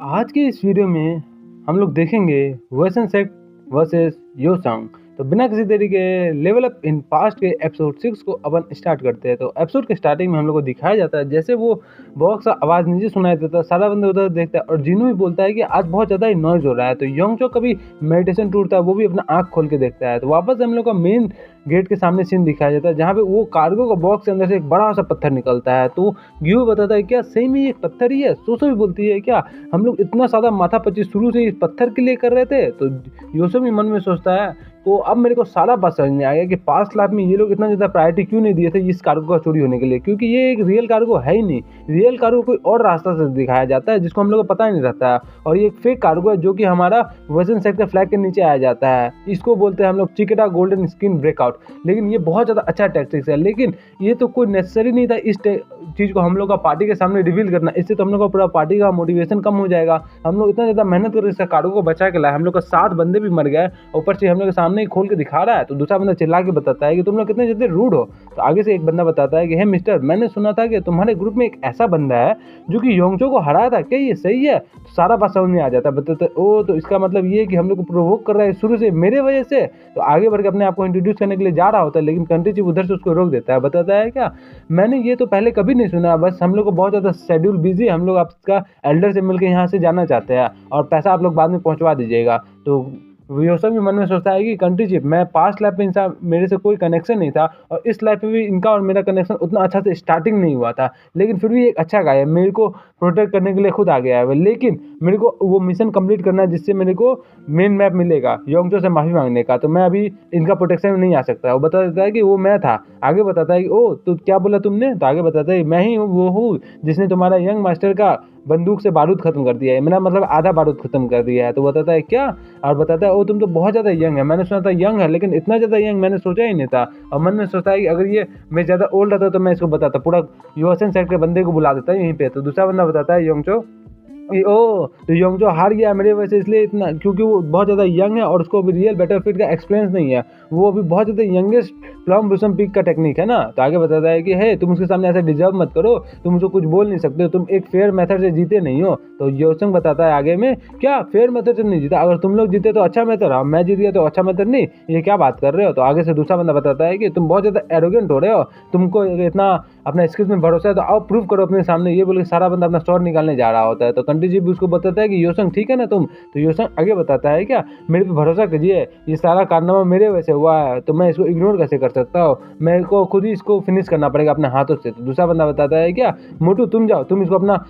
आज के इस वीडियो में हम लोग देखेंगे वेसन सेक वर्सेस योसंग। तो बिना किसी देरी के लेवल अप इन पास्ट के एपिसोड 6 को अपन स्टार्ट करते हैं। तो एपिसोड के स्टार्टिंग में हम लोग को दिखाया जाता है जैसे वो बहुत सा आवाज़ नीचे सुनाई देता है, सारा बंदा उधर देखता है और जिनू भी बोलता है कि आज बहुत ज़्यादा ही नॉइज़ हो रहा है। तो योंगचो कभी मेडिटेशन टूटता है, वो भी अपना आँख खोल के देखता है। तो वापस हम लोग का मेन गेट के सामने सीन दिखाया जाता है जहाँ पे वो कार्गो का बॉक्स के अंदर से एक बड़ा सा पत्थर निकलता है। तो ग्यू बताता है क्या सही में ये एक पत्थर ही है? सोसो भी बोलती है क्या हम लोग इतना ज़्यादा माथापच्ची शुरू से इस पत्थर के लिए कर रहे थे? तो योसो भी मन में सोचता है तो अब मेरे को सारा बात समझ में आ गया कि पास्ट लाइफ में ये लोग इतना ज़्यादा प्रायोरिटी क्यों नहीं दिए थे इस कार्गो का चोरी होने के लिए, क्योंकि ये एक रियल कार्गो है ही नहीं। रियल कार्गो कोई और रास्ता से दिखाया जाता है जिसको हम लोग को पता ही नहीं रहता है, और ये एक फेक कार्गो है जो कि हमारा वेसन सेक्टर फ्लैग के नीचे आया जाता है। इसको बोलते हैं हम लोग चिकेटा गोल्डन स्किन ब्रेकआउट। लेकिन ये बहुत ज़्यादा अच्छा टैक्टिक्स है, लेकिन ये तो कोई नेसेसरी नहीं था इस चीज़ को हम लोग का पार्टी के सामने रिवील करना। इससे तो हम लोग का पूरा पार्टी का मोटिवेशन कम हो जाएगा। हम लोग इतना ज़्यादा मेहनत कर इसका कार्गो को बचा के लाए, हम लोग का 7 बंदे भी मर गए, ऊपर से हम लोग के सामने ही खोल के दिखा रहा है। तो दूसरा बंदा चिल्ला के बताता है कि तुम लोग कितने ज़्यादा रूड हो। तो आगे से एक बंदा बताता है कि हे मिस्टर, मैंने सुना था कि तुम्हारे ग्रुप में एक ऐसा बंदा है जो कि योंगचो को हराया था, क्या ये सही है? तो सारा बात समझ में आ जाता है। बताते ओ तो इसका मतलब ये है कि हम लोग को प्रोवोक कर रहा है शुरू से मेरे वजह से। तो आगे बढ़ के अपने आप को इंट्रोड्यूस करने के लिए जा रहा होता है, लेकिन कंट्री चीफ उधर से उसको रोक देता है। बताता है क्या मैंने ये तो पहले कभी नहीं सुना, बस हम लोग को बहुत ज़्यादा शेड्यूल बिजी, हम लोग आपका एल्डर से मिलकर यहाँ से जाना चाहते हैं और पैसा आप लोग बाद में पहुँचवा दीजिएगा। तो योसंग भी मन में सोचता है कि कंट्री चीफ, मैं पास्ट लाइफ में इंसान मेरे से कोई कनेक्शन नहीं था और इस लाइफ में भी इनका और मेरा कनेक्शन उतना अच्छा से स्टार्टिंग नहीं हुआ था, लेकिन फिर भी एक अच्छा गाय है, मेरे को प्रोटेक्ट करने के लिए खुद आ गया है। लेकिन मेरे को वो मिशन कंप्लीट करना है जिससे मेरे को मेन मैप मिलेगा योंगचो से माफ़ी मांगने का। तो मैं अभी इनका प्रोटेक्शन में नहीं आ सकता। वो बता देता है कि वो मैं था। आगे बताता है कि ओ तो क्या बोला तुमने? तो आगे बताता है मैं ही वो हूँ जिसने तुम्हारा यंग मास्टर का बंदूक से बारूद खत्म कर दिया है, मेरा मतलब आधा बारूद खत्म कर दिया है। तो बताता है क्या, और बताता है ओ तुम तो बहुत ज़्यादा यंग है, मैंने सुना था यंग है लेकिन इतना ज़्यादा यंग मैंने सोचा ही नहीं था। और मन में सोचता है कि अगर ये मैं ज़्यादा ओल्ड रहता तो मैं इसको बताता, पूरा यूएसएन साइड के बंदे को बुला देता है यहीं पे। तो दूसरा बंदा बताता है योंगचो ओ तो योंगचो हार गया मेरे वजह से, इसलिए इतना क्योंकि वो बहुत ज़्यादा यंग है और उसको अभी रियल बैटलफील्ड का एक्सपीरियंस नहीं है, वो अभी बहुत ज़्यादा यंगेस्ट प्लम ब्लॉसम पीक का टेक्निक है ना। तो आगे बताता है कि हे तुम उसके सामने ऐसा डिजर्व मत करो, तुम उसको कुछ बोल नहीं सकते हो, तुम एक फेयर मेथड से जीते नहीं हो। तो योसंग बताता है आगे में क्या फेयर मेथड से नहीं जीता, अगर तुम लोग जीते तो अच्छा मेथड, मैं जीत गया तो अच्छा मेथड नहीं, ये क्या बात कर रहे हो? तो आगे से दूसरा बंदा बताता है कि तुम बहुत ज़्यादा एरोगेंट हो रहे हो, तुमको इतना अपना स्किल्स में भरोसा है तो आओ प्रूव करो अपने सामने। ये बोल के सारा बंदा अपना स्वॉर्ड निकालने जा रहा होता है। तो कंट्री जी भी उसको बताता है कि योसंग ठीक है ना तुम? तो योसंग आगे बताता है क्या मेरे पे भरोसा कीजिए, ये सारा कारनामा मेरे वजह से हुआ है, तो मैं इसको इग्नोर कैसे कर सकता हूँ, मेरे को खुद ही इसको फिनिश करना पड़ेगा अपने हाथों से। तो दूसरा बंदा बताता है क्या मोटू तुम जाओ, तुम इसको अपना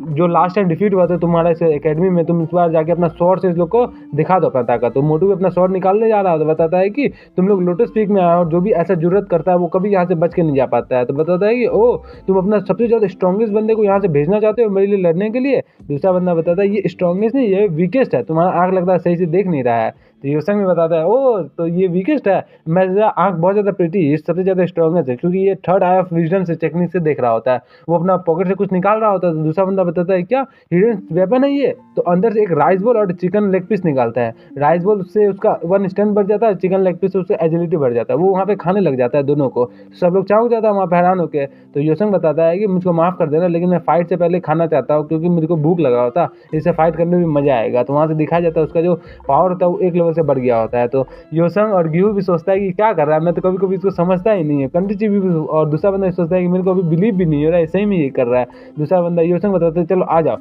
जो लास्ट टाइम डिफीट हुआ था तुम्हारे से एकेडमी में, तुम इस बार जाके अपना स्वॉर्ड से इस लोग को दिखा दो अपना ताकत। तो मोटू भी अपना स्वॉर्ड निकालने जा रहा है। तो बताता है कि तुम लोग लोटस पीक में आए और जो भी ऐसा जरूरत करता है वो कभी यहाँ से बच के नहीं जा पाता है। तो बताता है कि ओ तुम अपना सबसे ज़्यादा स्ट्रॉन्गेस्ट बंदे को यहाँ से भेजना चाहते हो मेरे लिए लड़ने के लिए? दूसरा बंदा बताता है ये स्ट्रॉन्गेस्ट नहीं, ये वीकेस्ट है, तुम्हारा आँख लगता है सही से देख नहीं रहा है। तो योसंग में बताता है ओ तो ये वीकेस्ट है, मैं आँख बहुत ज़्यादा प्रीटी, ये सबसे ज़्यादा स्ट्रॉन्गेस्ट है, क्योंकि ये थर्ड आई ऑफ विजडम से टेक्निक से देख रहा होता है, वो अपना पॉकेट से कुछ निकाल रहा होता है। तो दूसरा बंदा बताता है क्या हिडन वेपन है ये? तो अंदर से एक राइस बॉल और चिकन लेग पीस निकालता है। राइस बॉल से उसका 1 स्ट्रेंथ बढ़ जाता है, चिकन लेग पीस से उससे एजिलिटी बढ़ जाता है, वो वहाँ पे खाने लग जाता है दोनों को। सब लोग चौंक जाता है वहाँ पे हैरान होकर। तो योसंग बताता है कि मुझको माफ़ कर देना, लेकिन मैं फाइट से पहले खाना चाहता हूँ क्योंकि मुझे को भूख लगा होता, इससे फाइट करने में मज़ा आएगा। तो वहाँ से दिखाया जाता है उसका जो पावर होता है वो एक लेवल से बढ़ गया होता है। तो योसंग और ग्यू भी सोचता है कि क्या कर रहा है, मैं तो कभी कभी इसको समझता ही नहीं है। कंट्री भी और दूसरा बंदा सोचता है कि मेरे को अभी बिलीव भी नहीं हो रहा है सही में ये कर रहा है। दूसरा बंदा योसंग बताता है चलो आ जाओ।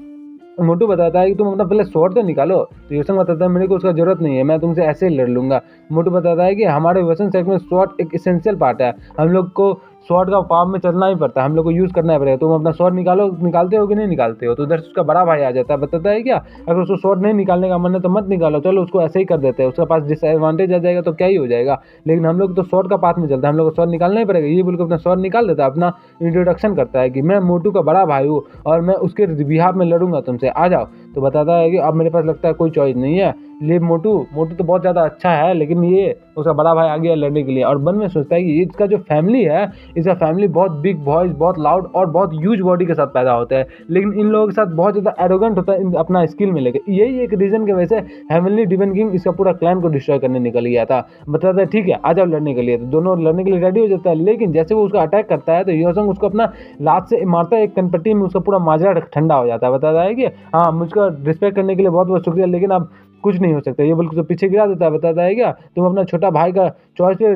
मोटू बताता है कि तुम अपना पहले स्वॉर्ड तो निकालो। तो योसंग बताता है मेरे को उसका जरूरत नहीं है, मैं तुमसे ऐसे ही लड़ लूंगा। मोटू बताता है कि हमारे वेसन सेट में स्वॉर्ड एक इसेंशियल पार्ट है, हम लोग को स्वॉर्ड का पाव में चलना ही पड़ता है, हम लोग को यूज़ करना ही पड़ेगा। तुम अपना स्वॉर्ड निकालो, निकालते हो कि नहीं निकालते हो? तो उधर से उसका बड़ा भाई आ जाता है। बताता है क्या अगर उसको स्वॉर्ड नहीं निकालने का मन है तो मत निकालो, चलो उसको ऐसे ही कर देते हैं, उसके पास डिसएडवांटेज आ जाएगा तो क्या ही हो जाएगा, लेकिन हम लोग तो स्वॉर्ड का पाथ में चलता है, हम लोग को स्वॉर्ड निकालना ही पड़ेगा। ये बोल के अपना स्वॉर्ड निकाल देता है, अपना इंट्रोडक्शन करता है कि मैं मोटू का बड़ा भाई हूँ और मैं उसके बिहाफ में लड़ूंगा तुमसे, आ जाओ। तो बताता है कि अब मेरे पास लगता है कोई चॉइस नहीं है, ये मोटू तो बहुत ज़्यादा अच्छा है, लेकिन ये उसका बड़ा भाई आ गया लड़ने के लिए और मन में सोचता है कि इसका जो फैमिली है, इसका फैमिली बहुत बिग वॉइस, बहुत लाउड और बहुत ह्यूज बॉडी के साथ पैदा होता है, लेकिन इन लोगों के साथ बहुत ज़्यादा एरोगेंट होता है अपना स्किल में लेकर। यही एक रीज़न की वजह से हेवनली डिवन किंग इसका पूरा क्लैन को डिस्ट्रॉय करने निकल गया था। बताता है ठीक है आ जाओ लड़ने के लिए, तो दोनों लड़ने के लिए रेडी हो जाता है, लेकिन जैसे वो उसका अटैक करता है तो योसंग उसको अपना लात से मारता है, एक कनपट्टी में उसका पूरा माजरा ठंडा हो जाता है। बताता है कि हाँ मुझको रिस्पेक्ट करने के लिए बहुत बहुत शुक्रिया, लेकिन अब कुछ नहीं हो सकता, ये बोल के पीछे गिरा देता है। बताता है क्या तुम अपना छोटा भाई का चॉइस पे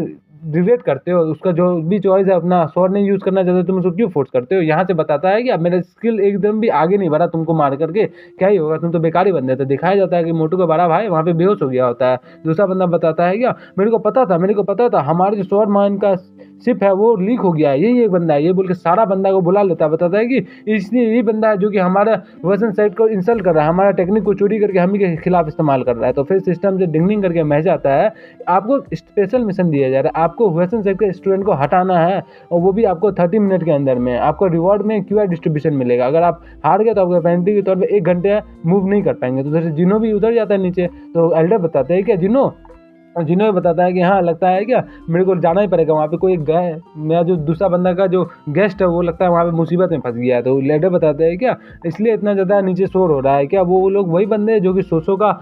रिग्रेट करते हो, उसका जो भी चॉइस है अपना स्वॉर्ड नहीं यूज करना चाहते, तुम उसको क्यों फोर्स करते हो। यहाँ से बताता है कि अब मेरा स्किल एकदम भी आगे नहीं बढ़ा, तुमको मार करके क्या ही होगा, तुम तो बेकार ही बन जाते। दिखाया जाता है कि मोटू का बड़ा भाई वहाँ पे बेहोश हो गया होता है। दूसरा बंदा बताता है क्या मेरे को पता था हमारे जो स्वॉर्ड माइन का शिप है वो लीक हो गया है, यही एक बंदा है, ये बोल के सारा बंदा को बुला लेता है। बताता है कि इसलिए यही बंदा है जो कि हमारा वर्जन साइड को इंसल्ट कर रहा है, हमारा टेक्निक को चोरी करके हम ही के खिलाफ इस्तेमाल कर रहा है। तो फिर सिस्टम से डिंग करके मैसेज आता है, आपको स्पेशल मिशन दिया जा रहा है, आपको वर्जन साइड के स्टूडेंट को हटाना है और वो भी आपको 30 मिनट के अंदर में। आपको रिवॉर्ड में क्यूआई डिस्ट्रीब्यूशन मिलेगा, अगर आप हार गए तो आपको पेनल्टी के तौर पर 1 घंटे मूव नहीं कर पाएंगे। तो जैसे जिनो भी उधर जाता है नीचे, तो एल्डर बताते हैं क्या जिन्होंने बताता है कि हाँ लगता है क्या मेरे को जाना ही पड़ेगा वहाँ पे, कोई मेरा जो दूसरा बंदा का जो गेस्ट है वो लगता है वहाँ पे मुसीबत में फंस गया है। तो लेडर बताते हैं क्या इसलिए इतना ज़्यादा नीचे शोर हो रहा है क्या, वो लोग वही बंदे हैं जो कि सोसो का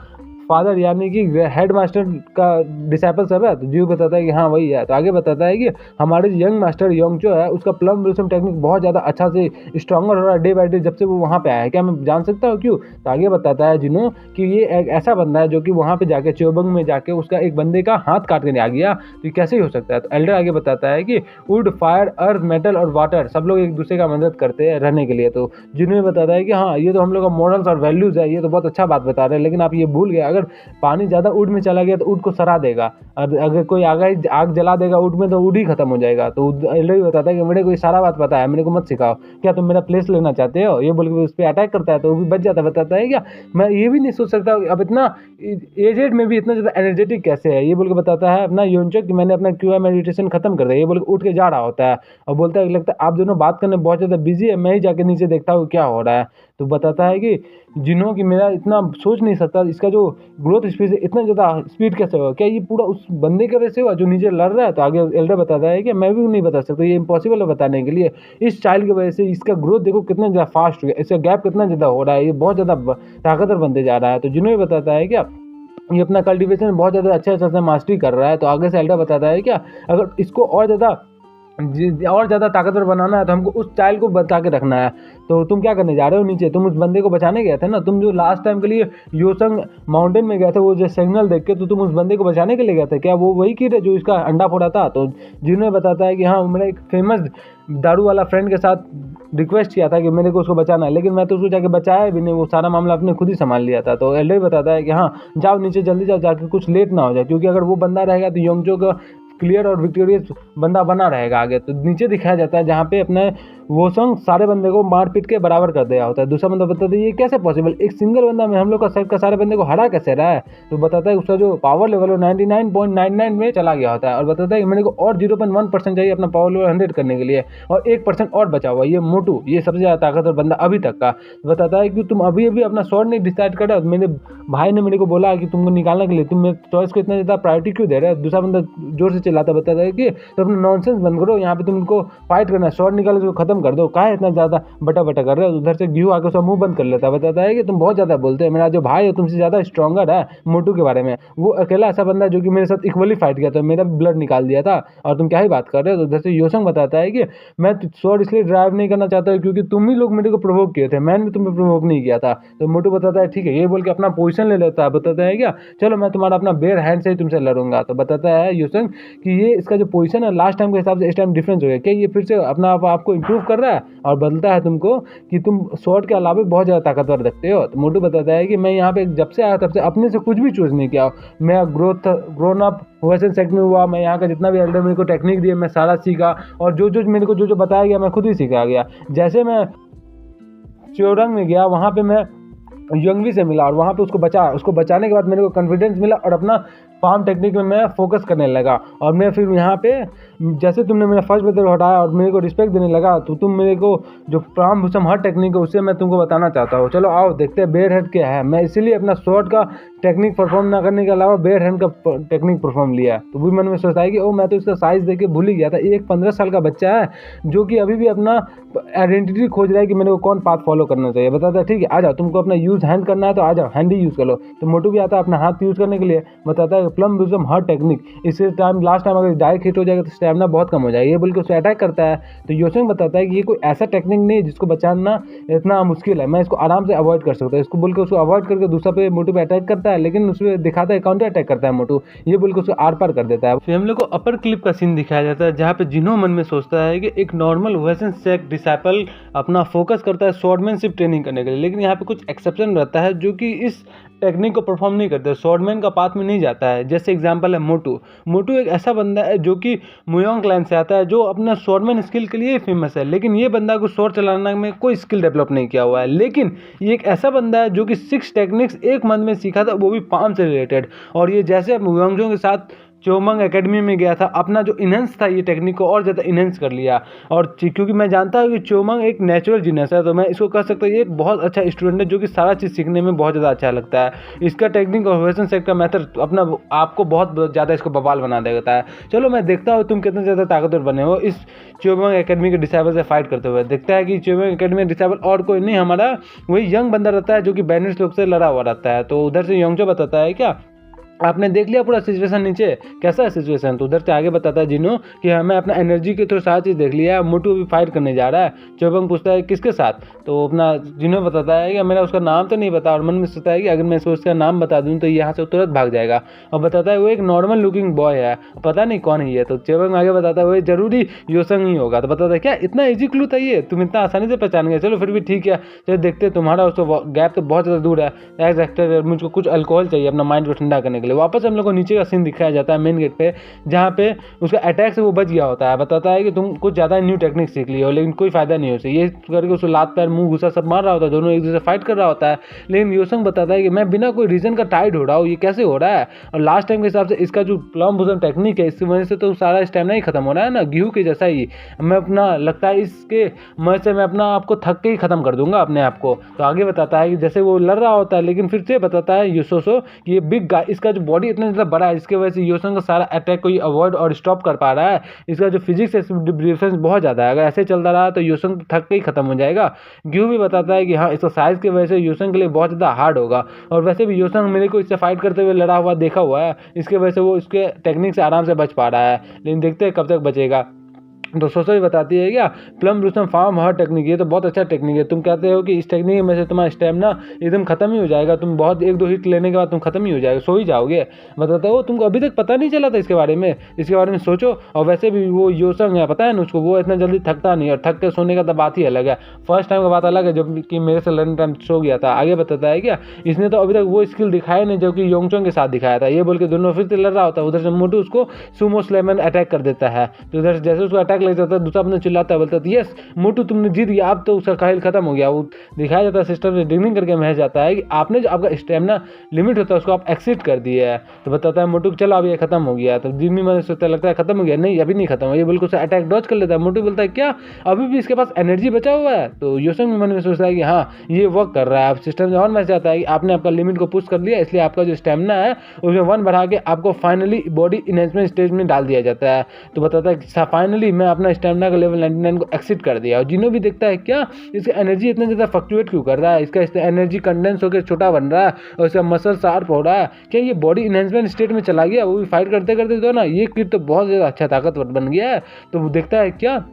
फादर यानी कि हेड मास्टर का डिसाइपल सब है। तो जीव बताता है कि हाँ वही है। तो आगे बताता है कि हमारे यंग मास्टर योंगचो है उसका प्लम ब्लॉसम टेक्निक बहुत ज़्यादा अच्छा से स्ट्रॉन्गर हो रहा है डे बाई डे जब से वो वहाँ पे आया है, क्या मैं जान सकता हूँ क्यों। तो आगे बताता है जिन्हों कि ये एक ऐसा बंदा है जो कि वहाँ पे जाके च्योबंग में जाके उसका एक बंदे का हाथ काट के आ गया, तो ये कैसे ही हो सकता है। तो एल्डर आगे बताता है कि वुड, फायर, अर्थ, मेटल और वाटर सब लोग एक दूसरे का मदद करते हैं रहने के लिए। तो जिन्होंने बताता है कि हाँ ये तो हम लोग का मॉरल्स और वैल्यूज़ है, ये तो बहुत अच्छा बात बता रहे हैं, लेकिन आप ये भूल गए अगर पानी ज़्यादा ऊँट में चला गया तो ऊँट को सड़ा देगा, और अगर कोई आग जला देगा ऊँट में तो ऊँट ही खत्म हो जाएगा। तो एल्डर ही बताता है कि मेरे को ये सारा बात पता है, मेरे को मत सिखाओ, क्या तुम मेरा प्लेस लेना चाहते हो। ये बोल के उस पर अटैक करता है तो वो भी बच जाता है। बताता है क्या मैं ये भी नहीं सोच सकता अब इतना एजेड में भी इतना ज़्यादा एनर्जेटिक कैसे है। ये बोल के बताता है अपना योंचो कि मैंने अपना क्यूआई मेडिटेशन खत्म कर दिया। ये बोल के उठ के जा रहा होता है और बोलता है लगता है आप दोनों बात करने बहुत ज़्यादा बिजी है, मैं ही जाके नीचे देखता हूँ क्या हो रहा है। तो बताता है कि जिन्हों की मेरा इतना सोच नहीं सकता, इसका जो ग्रोथ स्पीड है इतना ज़्यादा स्पीड कैसे होगा, क्या ये पूरा उस बंदे के वजह से हुआ जो नीचे लड़ रहा है। तो आगे एल्डर बताता है कि मैं भी नहीं बता सकता, ये इम्पॉसिबल है बताने के लिए। इस चाइल्ड की वजह से इसका ग्रोथ देखो कितना ज़्यादा फास्ट हो गया, इसका गैप कितना ज़्यादा हो रहा है, ये बहुत ज़्यादा ताकतवर बनते जा रहा है। तो जिन्होंने बताता है क्या ये अपना कल्टीवेशन में बहुत ज़्यादा अच्छा से मास्टरी कर रहा है। तो आगे से एल्डर बताता है क्या अगर इसको और ज़्यादा ताकतवर बनाना है तो हमको उस चाइल्ड को बचा के रखना है। तो तुम क्या करने जा रहे हो नीचे, तुम उस बंदे को बचाने गए थे ना, तुम जो लास्ट टाइम के लिए योसंग माउंटेन में गए थे वो जो सिग्नल देख के, तो तुम उस बंदे को बचाने के लिए गए थे क्या, वो वही कीड है जो इसका अंडा फोड़ा था। तो जिन्होंने बताता है कि हाँ मेरा एक फेमस दारू वाला फ्रेंड के साथ रिक्वेस्ट किया था कि मेरे को उसको बचाना है, लेकिन मैं तो उसको जाके बचाया भी नहीं, वो सारा मामला अपने खुद ही संभाल लिया था। तो एल्डर बताता है कि हाँ जाओ नीचे जल्दी जाओ, जाके कुछ लेट ना हो जाए, क्योंकि अगर वो बंदा रहेगा तो योंगचो का क्लियर और विक्टोरियस बंदा बना रहेगा आगे। तो नीचे दिखाया जाता है जहाँ पे अपने वोसंग सारे बंदे को मार पीट के बराबर कर दिया होता है। दूसरा बंदा बताता है ये कैसे पॉसिबल, एक सिंगल बंदा में हम लोग का साइड का सारे बंदे को हरा कैसे रहा है। तो बताता है उसका जो पावर लेवल है 99.99 में चला गया होता है, और बताता है कि मेरे को और 0.1% चाहिए अपना पावर लेवल 100 करने के लिए, और 1% और बचा हुआ। ये मोटू ये सबसे ज़्यादा ताकतवर बंदा अभी तक का। बताता है कि तुम अभी अपना स्वॉर्ड नहीं डिसाइड कर रहे हो, मेरे भाई ने मेरे को बोला कि तुमको निकालने के लिए तुम मेरे चॉइस को इतना ज़्यादा प्रायोरिटी क्यों दे रहे हो। दूसरा बंदा जोर से चिल्लाता बताता है कि तो अपना नॉनसेंस बंद करो, यहाँ पे तुमको फाइट करना है, स्वॉर्ड निकालो उसको खत्म कर दो, काहे इतना ज़्यादा बटा कर रहे हो। उधर से गिव आके उसका मुंह बंद कर लेता है। बताता है कि तुम बहुत ज़्यादा बोलते हैं, मेरा जो भाई है तुमसे ज़्यादा स्ट्रॉन्गर है मोटू के बारे में, वो अकेला ऐसा बंदा है जो कि मेरे साथ इक्वली फाइट किया था, मेरा भी ब्लड निकाल दिया था, और तुम क्या ही बात कर रहे हो। तो उधर से योसंग बताता है कि मैं स्वॉर्ड इसलिए ड्राइव नहीं करना चाहता क्योंकि तुम ही लोग मेरे को प्रोवोक किए थे, मैंने भी तुम्हें प्रोवोक नहीं किया था। तो मोटू बताता है ठीक है, ये बोल के अपना पोजीशन ले लेता है। बताता है क्या चलो मैं तुम्हारा अपना बेयर हैंड से ही तुमसे लड़ूंगा। तो बताता है योसंग कि ये इसका जो पोजीशन है लास्ट टाइम के हिसाब से इस टाइम डिफरेंस हो गया, क्या ये फिर से अपना आपको इंप्रूव कर रहा है और बदलता है तुमको कि तुम स्वॉर्ड के अलावा बहुत ज़्यादा ताकतवर रखते हो। तो मोटू बताता है कि मैं यहाँ पे जब से आया तब से अपने से कुछ भी चूज़ नहीं किया, मैं ग्रोन अप वेस्टर्न सेक्ट में हुआ, मैं यहाँ का जितना भी एल्डर मेरे को टेक्निक दिए मैं सारा सीखा, और जो मेरे को जो बताया गया मैं खुद ही सीखा गया। जैसे मैं च्योरंग में गया वहाँ पे मैं यंगवी से मिला और वहाँ पे उसको बचाने के बाद मेरे को कॉन्फिडेंस मिला और अपना फार्म टेक्निक में मैं फोकस करने लगा। और मैं फिर यहाँ पे जैसे तुमने मेरा फर्स्ट ब्रदर हटाया और मेरे को रिस्पेक्ट देने लगा, तो तुम मेरे को जो प्राम भूषम हर टेक्निक है उससे मैं तुमको बताना चाहता हूँ। चलो आओ देखते हैं बेयर हेड क्या है। मैं इसीलिए अपना शॉर्ट का टेक्निक परफॉर्म ना करने के अलावा बेयर हैंड का टेक्निक परफॉर्म लिया। तो भी मन में सोचता है कि ओ मैं तो इसका साइज़ देख के भूल ही गया था। एक 15 साल का बच्चा है जो कि अभी भी अपना आइडेंटिटी खोज रहा है कि मेरे को कौन पाथ फॉलो करना चाहिए। बताता है ठीक है आ जाओ, तुमको अपना यूज़ हैंड करना है तो आ जाओ हैंड ही यूज़ कर लो। तो मोटू भी आता है अपना हाथ यूज़ करने के लिए, बताता है प्लम विजम हर टेक्निक। इससे टाइम लास्ट टाइम अगर डायरेक्ट हिट हो जाएगा तो स्टैमिना बहुत कम हो जाएगा। ये बोल के उसे अटैक करता है। तो योसेंग बताता है कि ये कोई ऐसा टेक्निक नहीं जिसको बचाना इतना मुश्किल है, मैं इसको आराम से अवॉइड कर सकता हूँ। इसको बोल के उसको अवॉइड करके दूसरा पे मोटू पे अटैक करता है, लेकिन उसमें दिखाता है काउंटर अटैक करता है मोटू। ये बोल के उसको आर पार कर देता है। फिर हम लोग को अपर क्लिप का सीन दिखाया जाता है जहाँ पे जिन्हो मन में सोचता है कि एक नॉर्मल वेसन सेक डिसाइपल अपना फोकस करता है स्वॉर्डमैनशिप ट्रेनिंग करने के लिए, लेकिन यहाँ पे कुछ एक्सेप्शन रहता है जो कि इस टेक्निक को परफॉर्म नहीं करते, स्वॉर्डमैन का पाथ में नहीं जाता है। जैसे एग्जांपल है मोटू। मोटू एक ऐसा बंदा है जो कि मुयोंग क्लैन से आता है, जो अपना स्वॉर्डमैन स्किल के लिए फेमस है, लेकिन ये बंदा को स्वॉर्ड चलाने में कोई स्किल डेवलप नहीं किया हुआ है। लेकिन ये एक ऐसा बंदा है जो कि 6 टेक्निक्स एक मंथ में सीखा था, वो भी पाम से रिलेटेड। और ये जैसे मुयोंगजों के साथ चोमंग एकेडमी में गया था, अपना जो इनहेंस था ये टेक्निक को और ज़्यादा इनहेंस कर लिया। और क्योंकि मैं जानता हूँ कि चोमंग एक नेचुरल जीनियस है, तो मैं इसको कह सकता हूँ ये एक बहुत अच्छा स्टूडेंट है जो कि सारा चीज़ सीखने में बहुत ज़्यादा अच्छा लगता है। इसका टेक्निक और वेसन सेक का मेथड अपना आपको बहुत ज़्यादा इसको बवाल बना देता है। चलो मैं देखता हूँ तुम कितने ज़्यादा ताकतवर बने हो इस चोमंग एकेडमी के डिसाइबल से फाइट करते हुए। देखता है कि चोमंग एकेडमी का डिसाइबल और कोई नहीं, हमारा वही यंग बंदा रहता है जो कि बैनिश लोग से लड़ा हुआ रहता है। तो उधर से योंगजो बताता है क्या आपने देख लिया पूरा सिचुएशन नीचे कैसा है सिचुएशन। तो उधर से आगे बताता है जिन्हों कि हमें अपना एनर्जी के थ्रू सारा चीज़ देख लिया है। मोटू भी फाइट करने जा रहा है। चोबंग पूछता है किसके साथ, तो अपना जिन्हों बताता है कि मेरा उसका नाम तो नहीं पता, और मन में सोचता है कि अगर मैं उसका नाम बता दूँ तो यहाँ से तुरंत भाग जाएगा। और बताता है वो एक नॉर्मल लुकिंग बॉय है, पता नहीं कौन ही है। तो चोबंग आगे बताता है वो जरूरी योसंग ही होगा। तो बताता है क्या इतना ईजी क्लू था ये, तुम इतना आसानी से पहचान गए। चलो फिर भी ठीक है, चलो देखते तुम्हारा उसको गैप तो बहुत ज़्यादा दूर है। एज एक्टर मुझको कुछ अल्कोहल चाहिए अपना माइंड को ठंडा करने के लिए। वापस हम लोग को नीचे का सीन दिखाया जाता है मेन गेट पे, जहाँ पे उसका अटैक से वो बच गया होता है। बताता है कि तुम कुछ ज़्यादा न्यू टेक्निक सीख ली हो लेकिन कोई फायदा नहीं हो उसे। ये करके उसको लात पैर मुंह घुसा सब मार रहा होता है, दोनों एक दूसरे से फाइट कर रहा होता है। लेकिन योसंग बताता है कि मैं बिना कोई रीजन का टाइड हो रहा हूँ, ये कैसे हो रहा है। और लास्ट टाइम के हिसाब से इसका जो प्लम भूषण टेक्निक है इसकी वजह से तो सारा स्टेमिना ही खत्म हो रहा है ना, गेहूं के जैसा ही। मैं अपना लगता है इसके मदद से मैं अपना आपको थक के ही खत्म कर दूंगा अपने आप को। तो आगे बताता है कि जैसे वो लड़ रहा होता है, लेकिन फिर से बताता है योसोसो कि ये बिग गाय, इसका जो बॉडी इतना ज़्यादा बड़ा है, इसके वजह से योसंग का सारा अटैक को ये अवॉइड और स्टॉप कर पा रहा है। इसका जो फिजिक्स डिफरेंस बहुत ज़्यादा है, अगर ऐसे चलता रहा तो योसंग थक के ही खत्म हो जाएगा। ग्यू भी बताता है कि हाँ इसका साइज की वजह से योसंग के लिए बहुत ज़्यादा हार्ड होगा। और वैसे भी योसंग मेरे को इससे फाइट करते हुए लड़ा हुआ देखा हुआ है, इसके वजह से वो इसके टेक्निक से आराम से बच पा रहा है, लेकिन देखते हैं कब तक बचेगा। तो सोचो ही बताती है क्या प्लम ब्लूसम फार्म हर टेक्निक, ये तो बहुत अच्छा टेक्निक है। तुम कहते हो कि इस टेक्निक में से तुम्हारा स्टेमिना एकदम खत्म ही हो जाएगा, तुम बहुत 1-2 हिट लेने के बाद तुम खत्म ही हो जाएगा, सो ही जाओगे। बताता हो तुमको अभी तक पता नहीं चला था इसके बारे में सोचो। और वैसे भी वो योसंग है पता है ना उसको, वो इतना जल्दी थकता नहीं, और थक के सोने का तो बात ही अलग है। फर्स्ट टाइम का बात अलग है जब कि मेरे से लड़ने टाइम सो गया था। आगे बताता है क्या इसने तो अभी तक वो स्किल दिखाया नहीं जो कि योंगचोंग के साथ दिखाया था। ये बोल के दोनों फिर से लड़ रहा होता है। उधर से मोटू उसको सुमो स्लैमन अटैक कर देता है। तो उधर जैसे उसको अटैक लग जाता है दूसरा अपने चिल्लाता है, बोलता है यस मोटू तुमने जीत गया, अब तो उसका खेल खत्म हो गया। वो दिखाया जाता है सिस्टम से डिग्निंग करके महज जाता है कि आपने जो आपका स्टेमिना लिमिट होता है उसको आप एक्सीड कर दिए है। तो बताता है मोटू चलो अब ये खत्म हो गया। तो जिम्मी मन सोचता लगता है खत्म हो गया, नहीं अभी नहीं खत्म हो। ये बिल्कुल से अटैक डॉज कर लेता है। मोटू बोलता है क्या अभी भी इसके पास एनर्जी बचा हुआ है। तो योसंग मन में सोचता है कि हाँ ये वर्क कर रहा है। अब सिस्टम से और मैच जाता है कि आपने आपका लिमिट को पुश कर लिया, इसलिए आपका जो स्टेमिना है उसमें 1 बढ़ा के आपको फाइनली बॉडी इनहेंसमेंट स्टेज में डाल दिया जाता है। तो बताता है फाइनली मैं अपना स्टेमिना का लेवल 99 को एक्सिट कर दिया। और जिन्हों भी देखता है क्या इसका एनर्जी इतना ज़्यादा फ्लक्चुएट क्यों कर रहा है, इसका एनर्जी कंडेंस होकर छोटा बन रहा है और इसका मसल शार्प हो रहा है, क्या ये बॉडी इनहेंसमेंट स्टेट में चला गया। वो भी फाइट करते करते तो ना ये किड तो बहुत ज़्यादा अच्छा ताकतवर बन गया है। तो वो देखता है क्या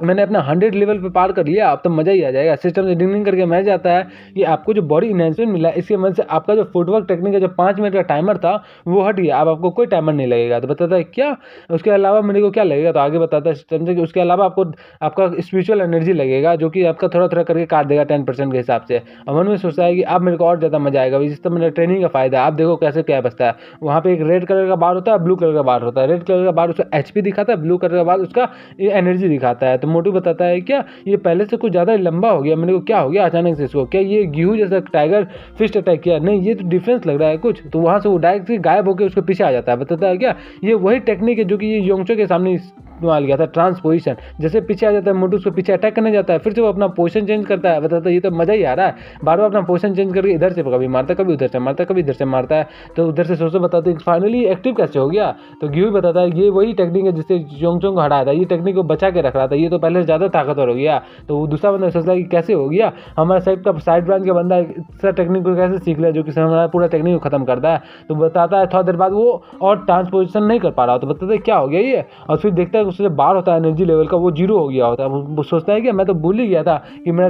मैंने अपना 100 लेवल पे पार कर लिया, अब तो मज़ा ही आ जाएगा। सिस्टम से डिंग करके मैच जाता है कि आपको जो बॉडी इनहेंसमेंट मिला है इसके मदद से आपका जो फुटवर्क टेक्निक का जो 5 मिनट का टाइमर था वो हट गया, अब आपको कोई टाइमर नहीं लगेगा। तो बताता है क्या उसके अलावा मेरे को क्या लगेगा। तो आगे बताता है सिस्टम से कि उसके अलावा आपको आपका स्पिरिचुअल एनर्जी लगेगा जो कि आपका थोड़ा थोड़ा करके काट देगा 10% के हिसाब से। और मन में सोचता है कि अब मेरे को और ज़्यादा मजा आएगा, इस तो मेरा ट्रेनिंग का फायदा है। आप देखो कैसे क्या बचता है। वहाँ पे एक रेड कलर का बार होता है, ब्लू कलर का बार होता है। रेड कलर का बार उसका HP दिखाता है, ब्लू कलर का बार उसका एनर्जी दिखाता है। तो मोटू बताता है क्या ये पहले से कुछ ज़्यादा लंबा हो गया, मेरे को क्या हो गया अचानक से इसको, क्या ये गेहूं जैसा टाइगर फिस्ट अटैक किया, नहीं ये तो डिफरेंस लग रहा है कुछ। तो वहाँ से वो डायरेक्ट गायब होकर उसके पीछे आ जाता है। बताता है क्या ये वही टेक्निक है जो कि ये योंगचो के सामने इस्तेमाल किया था, ट्रांसपोजिशन। जैसे पीछे आ जाता है मोटू उसको पीछे अटैक करने जाता है, फिर से वो अपना पोजीशन चेंज करता है। बताता है ये तो मजा ही आ रहा है, बार बार अपना पोजीशन चेंज करके इधर से कभी मारता है, कभी उधर से मारता है, कभी इधर से मारता है। तो उधर से सोचते बताते फाइनली एक्टिव कैसे हो गया। तो गेहूं बताता है ये वही टेक्निक है जिससे योंगचो को हराया था, ये टेक्निक को बचा के रख रहा था, ये तो पहले से ज़्यादा ताकतवर हो गया। तो वो दूसरा बंदा सोचता है कि कैसे हो गया, हमारा साइड ब्रांच का बंदा इस टेक्निक को कैसे सीख लिया जो कि हमारा पूरा टेक्निक को खत्म करता है। तो बताता है थोड़ा देर बाद वो और ट्रांसपोजिशन नहीं कर पा रहा, तो बताता है क्या हो गया ये, और फिर देखता है कि उससे बाहर होता है एनर्जी लेवल का वो 0 हो गया होता है। वो सोचता है कि मैं तो भूल ही गया था कि मेरा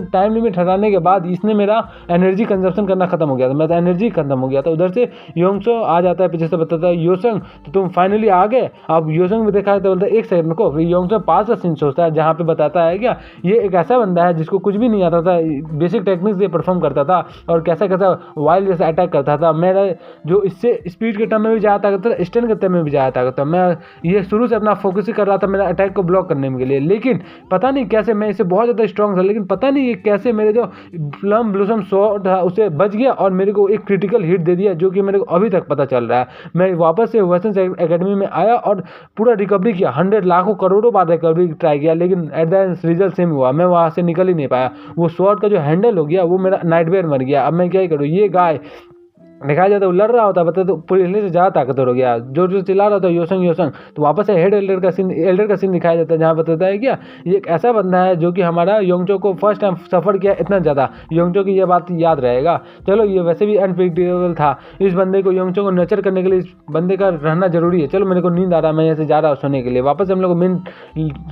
टाइम लिमिट हटाने के बाद इसने मेरा एनर्जी कंजप्शन करना खत्म हो गया था, मेरा एनर्जी खत्म हो गया था। उधर से योंगचो आ जाता है पीछे से, बताता है योसंग तो तुम फाइनली आ गए। अब योसंग भी देखा है तो बोलता है एक सेकंड को, फिर योंगचो पास का सीन सोचता है जहाँ पे बताता है क्या ये एक ऐसा बंदा है जिसको कुछ भी नहीं आता था, बेसिक टेक्निक्स ये परफॉर्म करता था और कैसा कैसा वाइल्ड जैसा अटैक करता था। मेरा जो इससे स्पीड के टर्म में भी ज़्यादा ताकत था, स्टैंड के टर्म में भी ज़्यादा ताकत था। मैं ये शुरू से अपना फोकस ही कर रहा था मेरा अटैक को ब्लॉक करने के लिए, लेकिन पता नहीं कैसे मैं इससे बहुत ज़्यादा स्ट्रॉन्ग था, लेकिन पता नहीं ये कैसे मेरे जो प्लम ब्लॉसम स्वॉर्ड था उसे बच गया और मेरे को एक क्रिटिकल हिट दे दिया जो कि मेरे को अभी तक पता चल रहा है। मैं वापस से वेसन एकेडमी में आया और पूरा रिकवरी किया, 100 लाखों करोड़ों बार रिकवरी ट्राई किया, लेकिन at the end result same हुआ, मैं वहाँ से निकल ही नहीं पाया। वो स्वॉर्ड का जो हैंडल हो गया वो मेरा नाइटमेयर बन गया। अब मैं क्या ही करूँ, ये गाय दिखाया जाता है वो लड़ रहा होता है, बता तो पहले से ज़्यादा ताकतवर हो गया, जो चिल्ला रहा था योसंग योसंग। तो वापस से हेड एल्डर का सीन दिखाया जाता है जहाँ बताता है क्या ये एक ऐसा बंदा है जो कि हमारा योंगचो को फर्स्ट टाइम सफ़र किया इतना ज़्यादा, योंगचो की ये बात याद रहेगा। चलो ये वैसे भी अनप्रेडिक्टेबल था, इस बंदे को योंगचो को नर्चर करने के लिए इस बंदे का रहना जरूरी है। चलो मेरे को नींद आ रहा है, मैं यहाँ से जा रहा हूँ सोने के लिए। वापस हम लोग को मेन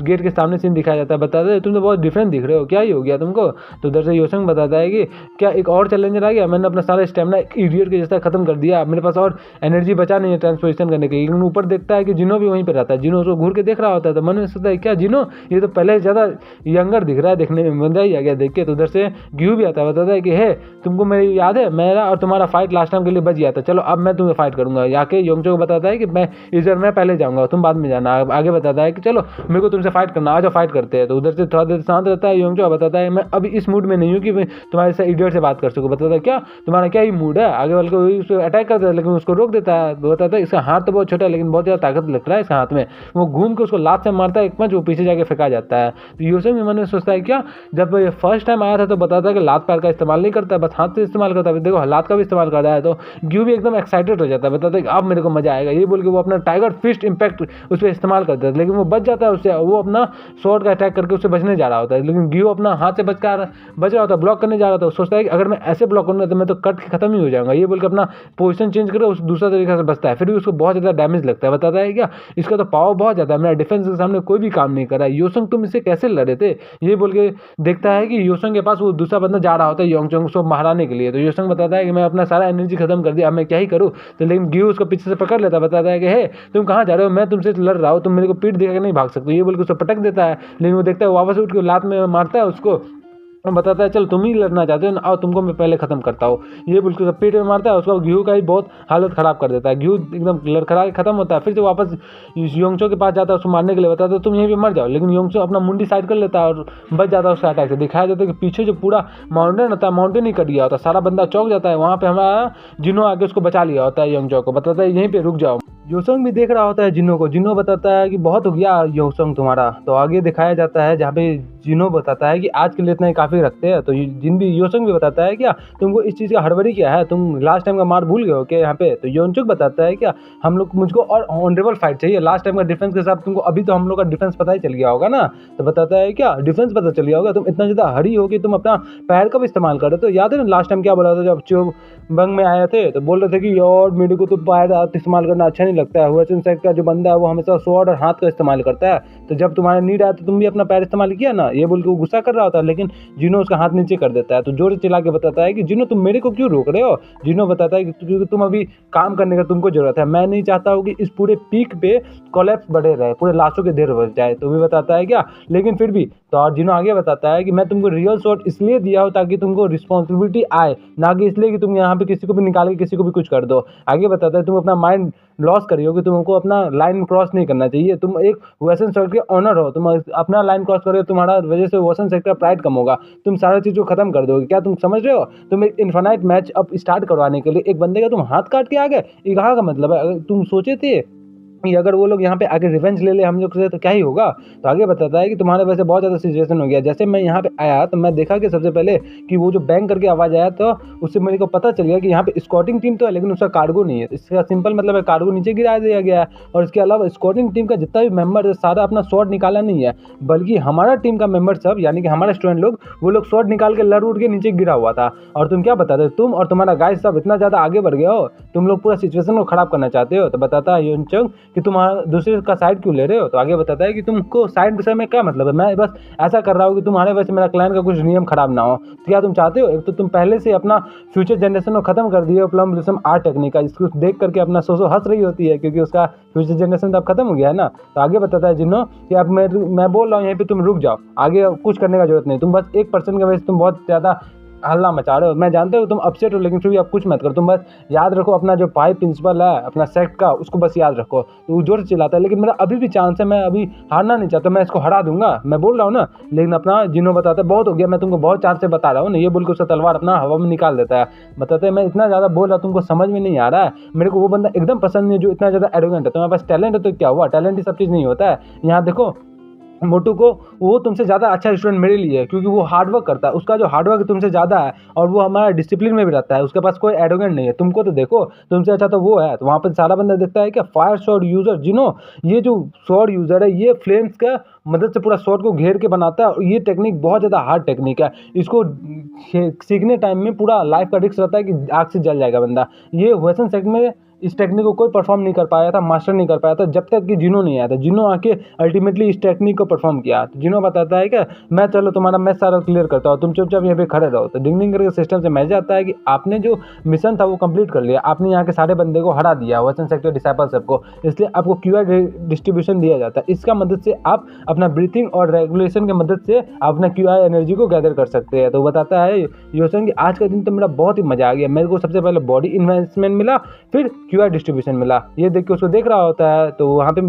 गेट के सामने सीन दिखाया जाता है, बताते हैं तुम तो बहुत डिफरेंट दिख रहे हो, क्या ही हो गया तुमको। तो उधर से योसंग बताता है कि क्या एक और चैलेंजर आ गया, मैंने अपना सारा स्टेमिना इडियट के जैसा खत्म कर दिया, मेरे पास और एनर्जी बचा नहीं है ट्रांसपोजिशन करने के लिए। लेकिन ऊपर देखता है कि जिनो भी वहीं पे रहता है, जिनो उसको घूर के देख रहा होता है। तो मन में सोचता है क्या जिनो ये तो पहले से ज़्यादा यंगर दिख रहा है, देखने में मजा ही आ गया देख के। तो उधर से गेहूं भी आता है, बताता है कि हे तुमको मेरी याद है मेरा और तुम्हारा फाइट लास्ट टाइम के लिए बच गया था, चलो अब मैं तुम्हें फाइट करूंगा। आके योंगचो को बताता है कि मैं इधर मैं पहले जाऊंगा तुम बाद में जाना। आगे बताता है कि चलो मेरे को तुमसे फाइट करना, आ जाओ फाइट करते हैं। तो उधर से थोड़ा देर शांत रहता है योंगचो, बताता है मैं अभी इस मूड में नहीं हूँ कि मैं तुम्हारे से इडियट से बात कर सकूँ। बताता है क्या तुम्हारा क्या ही मूड है, आगे वाले को अटैक करता है लेकिन उसको रोक देता है। बताता है इसका हाथ तो बहुत छोटा है लेकिन बहुत ज़्यादा ताकत लगता है इसके हाथ में। वो घूम के उसको लात से मारता है एक पंच, वो पीछे जाके फेंका जाता है। तो योसंग भी मन में सोचता है क्या जब ये फर्स्ट टाइम आया था तो बताता है कि लात पैर का इस्तेमाल नहीं करता है, बस हाथ से इस्तेमाल करता है, देखो लात का भी इस्तेमाल कर रहा है। तो गेहूं भी एकदम एक्साइटेड हो जाता है, बताता है कि अब मेरे को मजा आएगा, ये बोल के वो अपना टाइगर फिस्ट इम्पैक्ट उस पर इस्तेमाल करता है, लेकिन वो बच जाता है उससे। वो अपना स्वॉर्ड का अटैक करके उससे बचने जा रहा होता है, लेकिन गेहूं अपना हाथ से बच रहा होता है, ब्लॉक करने जा रहा था। सोचता है कि अगर मैं ऐसे ब्लॉक करूँगा तो मैं तो कट के खत्म ही हो जाऊंगा, ये बोल के अपना पोजीशन चेंज करके उस दूसरा तरीके से बचता है। फिर भी उसको बहुत ज़्यादा डैमेज लगता है। बताता है क्या इसका तो पावर बहुत ज़्यादा है, मेरा डिफेंस के सामने कोई भी काम नहीं कर रहा है। योसंग तुम इससे कैसे लड़े थे, ये बोल के देखता है कि योसंग के पास वो दूसरा बंदा जा रहा होता है योंगचो को मारने के लिए। तो योसंग बताता है कि मैं अपना सारा एनर्जी खत्म कर दिया, अब मैं क्या ही करूँ। तो लेकिन गेहूं उसको पीछे से पकड़ लेता है, बताता है कि हे तुम कहाँ जा रहे हो, मैं तुमसे लड़ रहा हूँ, तुम मेरे को पीठ देकर नहीं भाग सकते, ये बोल के उसको पटक देता है। लेकिन वो देखता है वापस उठ के लात में मारता है उसको, बताता है चल तुम ही लड़ना चाहते हो ना, आओ तुमको मैं पहले खत्म करता हूँ, ये बोल के पेट में मारता है उसको। गेहूं का ही बहुत हालत खराब कर देता है, गेहूं एकदम लड़खड़ा के खत्म होता है। फिर से वापस योंगचो के पास जाता है उसको मारने के लिए, बताता है तुम यहीं पे मर जाओ, लेकिन योंगचो अपना मुंडी साइड कर लेता है और बच जाता है उसका अटैक से। दिखाया जाता है कि पीछे जो पूरा माउंटेन होता है माउंटेन ही कट गया होता है, सारा बंदा चौंक जाता है। वहाँ पे हमारा जिनो आके उसको बचा लिया होता है योंगचो को, बताता है यहीं पे रुक जाओ। योसंग भी देख रहा होता है जिनो को, जिनो बताता है कि बहुत हो गया योसंग तुम्हारा। तो आगे दिखाया जाता है जहाँ पे जिनो बताता है कि आज के लिए इतना ही काफ़ी रखते हैं। तो जिन भी योसंग भी बताता है क्या तुमको इस चीज़ का हड़बड़ी क्या है, तुम लास्ट टाइम का मार भूल गए हो क्या यहाँ पे। तो योंगचुक बताता है क्या हम लोग मुझको और ऑनरेबल फाइट चाहिए, लास्ट टाइम का डिफेंस के साथ तुमको अभी तो हम लोग का डिफेंस पता ही चल गया होगा ना। तो बताता है क्या डिफेंस पता चल गया होगा, तुम इतना ज़्यादा हरी हो कि तुम अपना पैर का भी इस्तेमाल कर रहे हो। तो याद है ना लास्ट टाइम क्या बोला था जब चो बंग में आए थे, तो बोल रहे थे कि यार मेरे को तो पैर हाथ इस्तेमाल करना अच्छा नहीं लगता है, वेस्टर्न साइड का जो बंदा है वो हमेशा स्वॉर्ड और हाथ का इस्तेमाल करता है, तो जब तुम्हारा नीड आया तो तुम भी अपना पैर इस्तेमाल किया ना, ये बोल के वो गुस्सा कर रहा होता है। लेकिन जिनो उसका हाथ नीचे कर देता है। तो जोर से चिल्ला के बताता है कि जिनो तुम मेरे को क्यों रोक रहे हो। जिनो बताता है कि क्योंकि तुम अभी काम करने का तुमको जरूरत है, मैं नहीं चाहता हूँ कि इस पूरे पीक पे कोलैप्स बढ़े रहे, पूरे लाशों के ढेर बढ़ जाए। तो भी बताता है क्या लेकिन फिर भी तो और जिनो आगे बताता है कि मैं तुमको रियल स्वॉर्ड इसलिए दिया हो ताकि तुमको रिस्पॉन्सिबिलिटी आए, ना कि इसलिए कि तुम यहाँ पे किसी को भी निकाल के किसी को भी कुछ कर दो। आगे बताता है तुम अपना माइंड लॉस करी हो कि तुमको अपना लाइन क्रॉस नहीं करना चाहिए। तुम एक वेस्टर्न सेक्टर के ऑनर हो, तुम अपना लाइन क्रॉस करो, तुम्हारा वजह से वेस्टर्न सेक्टर प्राइड कम होगा, तुम सारा चीज़ को खत्म कर दोगे। क्या तुम समझ रहे हो? तुम एक इन्फिनाइट मैच अब स्टार्ट करवाने के लिए एक बंदे का तुम हाथ काट के आ गए, ये कहाँ का मतलब है? अगर तुम सोचे थे कि अगर वो लोग यहाँ पे आके रिवेंज ले ले हम लोग से तो क्या ही होगा। तो आगे बताता है कि तुम्हारे वैसे बहुत ज़्यादा सिचुएशन हो गया। जैसे मैं यहाँ पे आया तो मैं देखा कि सबसे पहले कि वो जो बैंक करके आवाज़ आया तो उससे मेरे को पता चल गया कि यहाँ पे स्कॉटिंग टीम तो है लेकिन उसका कार्गो नहीं है। इसका सिंपल मतलब है कार्गो नीचे गिरा दिया गया है। और इसके अलावा स्कॉटिंग टीम का जितना भी मेंबर है सारा अपना शॉट निकाला नहीं है, बल्कि हमारा टीम का मेंबर सब यानी कि हमारा स्टूडेंट लोग वो लोग शॉट निकाल के लड़ उड़ के नीचे गिरा हुआ था। और तुम क्या बताते, तुम और तुम्हारा गाइस सब इतना ज़्यादा आगे बढ़ गए हो, तुम लोग पूरा सिचुएशन को खराब करना चाहते हो। तो बताता है योनचंग कि तुम्हारा दूसरे का साइड क्यों ले रहे हो। तो आगे बताता है कि तुमको साइड विषय में क्या मतलब है, मैं बस ऐसा कर रहा हूँ कि तुम्हारे वजह से मेरा क्लाइंट का कुछ नियम खराब ना हो। तो क्या तुम चाहते हो, एक तो तुम पहले से अपना फ्यूचर जनरेशन को खत्म कर दिए हो प्लम ब्लिसम आर्ट टेक्निक का, इसको देख करके अपना सोचो हंस रही होती है क्योंकि उसका फ्यूचर जनरेशन तो अब खत्म हो गया है ना। तो आगे बताता है जिन्हों कि अब मैं बोल रहा हूँ यहीं पे तुम रुक जाओ, आगे कुछ करने का जरूरत नहीं, तुम बस 1% की वजह से तुम बहुत ज़्यादा हल्ला मचा रहे हो। मैं जानता हूँ तुम अपसेट हो लेकिन फिर भी अब कुछ मत करो, तुम बस याद रखो अपना जो भाई प्रिंसिपल है अपना सेक्ट का उसको बस याद रखो। तो वो जोर से चिल्लाता है लेकिन मेरा अभी भी चांस है, मैं अभी हारना नहीं चाहता, मैं इसको हरा दूंगा, मैं बोल रहा हूँ ना। लेकिन अपना जिन्हों बताता है बहुत हो गया, मैं तुमको बहुत चांस से बता रहा हूँ ना, ये बोल के उसका तलवार अपना हवा में निकाल देता है। बताते हैं मैं इतना ज़्यादा बोल रहा तुमको समझ में नहीं आ रहा है, मेरे को वो बंदा एकदम पसंद नहीं है जो इतना ज़्यादा एरोगेंट है। तुम्हारे पास टैलेंट है तो क्या हुआ, टैलेंट ही सब चीज़ नहीं होता है। यहाँ देखो मोटू को वो तुमसे ज़्यादा अच्छा स्टूडेंट मेरे लिए है क्योंकि वो हार्डवर्क करता है, उसका जो हार्डवर्क तुमसे ज़्यादा है और वो हमारा डिसिप्लिन में भी रहता है, उसके पास कोई एरोगेंट नहीं है। तुमको तो देखो तुमसे अच्छा तो वो है। तो वहाँ पर सारा बंदा देखता है कि फायर शॉट यूज़र जिनो, ये जो शॉट यूज़र है ये फ्लेम्स का मदद से पूरा शॉट को घेर के बनाता है और ये टेक्निक बहुत ज़्यादा हार्ड टेक्निक है, इसको सीखने टाइम में पूरा लाइफ का रिस्क रहता है कि आग से जल जाएगा बंदा। ये वेस्टर्न सेक्ट में इस टेक्निक को कोई परफॉर्म नहीं कर पाया था, मास्टर नहीं कर पाया था जब तक कि जिनो नहीं आया था। जिनो आके अल्टीमेटली इस टेक्निक को परफॉर्म किया। तो जिनो बताता है कि मैं चलो तुम्हारा मैच सारा क्लियर करता हूँ, तुम चुपचाप यहाँ पे खड़े रहो। तो डिंग डिंग करके सिस्टम से मैसेज आता है कि आपने जो मिशन था वो कंप्लीट कर लिया, आपने यहाँ के सारे बंदे को हरा दिया वेस्टर्न सेक्टर डिसाइपल सबको, इसलिए आपको क्यूआई डिस्ट्रीब्यूशन दिया जाता है। इसका मदद से आप अपना ब्रीथिंग और रेगुलेशन की मदद से अपना क्यूआई एनर्जी को गैदर कर सकते हैं। तो बताता है योसन कि आज का दिन तो मेरा बहुत ही मजा आ गया, मेरे को सबसे पहले बॉडी इन्वेस्टमेंट मिला, फिर क्यूआई डिस्ट्रीब्यूशन मिला। ये देख के उसको देख रहा होता है तो वहाँ पे